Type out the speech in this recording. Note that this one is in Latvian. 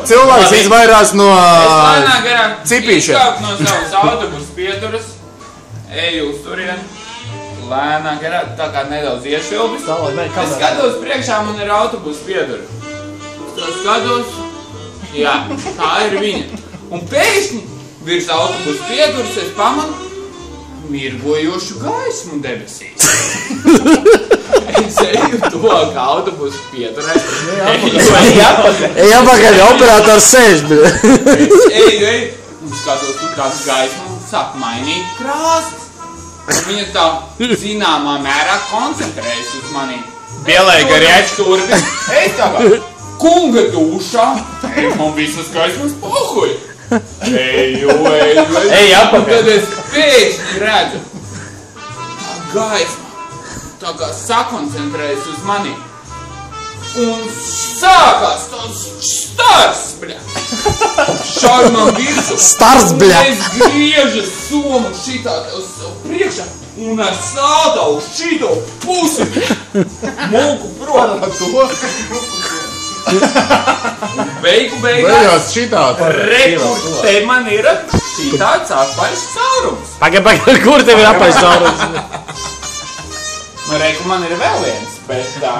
Cilvēks izvairās no cipīšiem. Izkāp no savas autobusu pieturas, eju uz turieni, lēnāk garāk, tā kā nedaudz iešvilbis. Es skatos priekšā, man ir autobusu pietura. Es skatos, jā, tā ir viņa. Un pēkšņi virs autobusu pieturas es pamanu mirgojošu gaismu debesīs. Es eju tuvāk autobusu pieturai. Ej apakaļ, operators sēž. Es eju, un skatos, tur tās gaismu sāk mainīt krāsas. Viņa tā zināmā mērā koncentrējas uz mani. Bielēja rieču. Turbi. Ej tā kā kunga dušā. Ej, man visas gaismas pohuj. Eju. Ej apakaļ. Tad es pēkšņi redzu. Gaisma tā kā sakoncentrējas uz mani. Un sākās tāds stars, bļa. Šauj man virsū. Stars, bļa. Un es griežas somu šitā uz savu priekšā. Un es sādā uz šito pusi, bļa. Mūku prom. Beigu beigās. Rekur, te man ir šitāds apaļš caurums. Pagaid, kur tev ir apaļš caurums? Nu, reku, man ir vēl viens, bet tā.